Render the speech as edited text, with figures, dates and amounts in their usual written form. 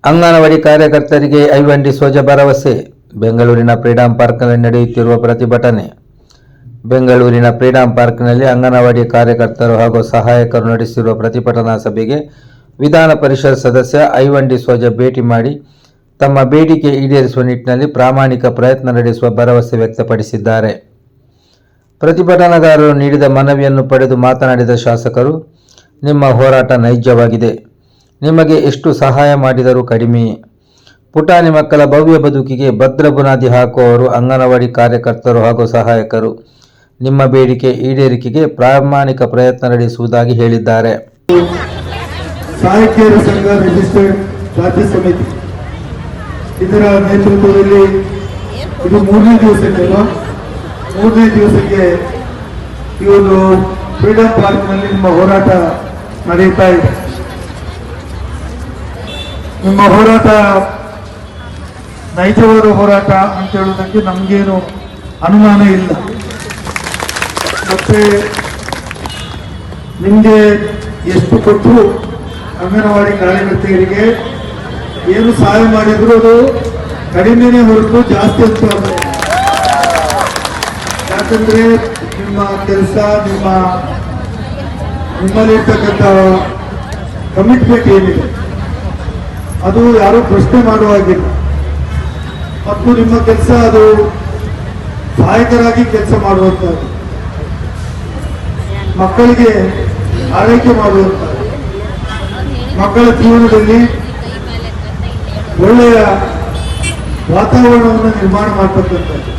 ಅಂಗನವಾಡಿ ಕಾರ್ಯಕರ್ತರಿಗೆ ಐವನ್ಡಿ ಸ್ವಜ ಭರವಸೆ. ಬೆಂಗಳೂರಿನ ಫ್ರೀಡಂ ಪಾರ್ಕ್ನಲ್ಲಿ ನಡೆಯುತ್ತಿರುವ ಪ್ರತಿಭಟನೆ. ಬೆಂಗಳೂರಿನ ಫ್ರೀಡಂ ಪಾರ್ಕ್ನಲ್ಲಿ ಅಂಗನವಾಡಿ ಕಾರ್ಯಕರ್ತರು ಹಾಗೂ ಸಹಾಯಕರು ನಡೆಸಿರುವ ಪ್ರತಿಭಟನಾ ಸಭೆಗೆ ವಿಧಾನ ಪರಿಷತ್ ಸದಸ್ಯ ಐವನ್ಡಿ ಸ್ವಜ ಭೇಟಿ ಮಾಡಿ ತಮ್ಮ ಬೇಡಿಕೆ ಈಡೇರಿಸುವ ನಿಟ್ಟಿನಲ್ಲಿ ಪ್ರಾಮಾಣಿಕ ಪ್ರಯತ್ನ ನಡೆಸುವ ಭರವಸೆ ವ್ಯಕ್ತಪಡಿಸಿದ್ದಾರೆ. ಪ್ರತಿಭಟನಾಕಾರರು ನೀಡಿದ ಮನವಿಯನ್ನು ಪಡೆದು ಮಾತನಾಡಿದ ಶಾಸಕರು, ನಿಮ್ಮ ಹೋರಾಟ ನೈಜವಾಗಿದೆ. ನಿಮಗೆ ಎಷ್ಟು ಸಹಾಯ ಮಾಡಿದರೂ ಕಡಿಮೆಯೇ. ಪುಟಾಣಿ ಮಕ್ಕಳ ಭವ್ಯ ಬದುಕಿಗೆ ಭದ್ರ ಬುನಾದಿ ಹಾಕುವವರು ಅಂಗನವಾಡಿ ಕಾರ್ಯಕರ್ತರು ಹಾಗೂ ಸಹಾಯಕರು. ನಿಮ್ಮ ಬೇಡಿಕೆ ಈಡೇರಿಕೆಗೆ ಪ್ರಾಮಾಣಿಕ ಪ್ರಯತ್ನ ನಡೆಸುವುದಾಗಿ ಹೇಳಿದ್ದಾರೆ. ಸಹಾಯಕಿಯರ ಸಂಘ ರಿಜಿಸ್ಟರ್ಡ್ ರಾಜ್ಯ ಸಮಿತಿ ಇದರ ನೇತೃತ್ವದಲ್ಲಿ ಇದು ಮೂರನೇ ದಿವಸಕ್ಕೆ ಈ ಒಂದು ಫ್ರೀಡಂ ಪಾರ್ಕ್ನಲ್ಲಿ ನಿಮ್ಮ ಹೋರಾಟ ನಡೆಯುತ್ತಾ ಇದೆ. ನಿಮ್ಮ ಹೋರಾಟ ನೈಜವಾದ ಹೋರಾಟ ಅಂತ ಹೇಳೋದಕ್ಕೆ ನಮಗೇನು ಅನುಮಾನ ಇಲ್ಲ. ಮತ್ತೆ ನಿಮಗೆ ಎಷ್ಟು ಕೊಟ್ಟರು ಅಂಗನವಾಡಿ ಕಾರ್ಯಕರ್ತೆಯರಿಗೆ ಏನು ಸಹಾಯ ಮಾಡಿದ್ರು ಅದು ಕಡಿಮೆನೇ ಹೊರತು ಜಾಸ್ತಿ ಅಂತ. ಯಾಕಂದ್ರೆ ನಿಮ್ಮ ಕೆಲಸ ನಿಮ್ಮಲ್ಲಿರ್ತಕ್ಕಂಥ ಕಮಿಟ್ಮೆಂಟ್ ಏನಿದೆ ಅದು ಯಾರು ಪ್ರಶ್ನೆ ಮಾಡುವಾಗಿಲ್ಲ. ಮತ್ತು ನಿಮ್ಮ ಕೆಲಸ ಅದು ಸಹಾಯಕರಾಗಿ ಕೆಲಸ ಮಾಡುವಂಥದ್ದು, ಮಕ್ಕಳಿಗೆ ಆರೈಕೆ ಮಾಡುವಂಥದ್ದು, ಮಕ್ಕಳ ಜೀವನದಲ್ಲಿ ಒಳ್ಳೆಯ ವಾತಾವರಣವನ್ನು ನಿರ್ಮಾಣ ಮಾಡತಕ್ಕಂಥದ್ದು.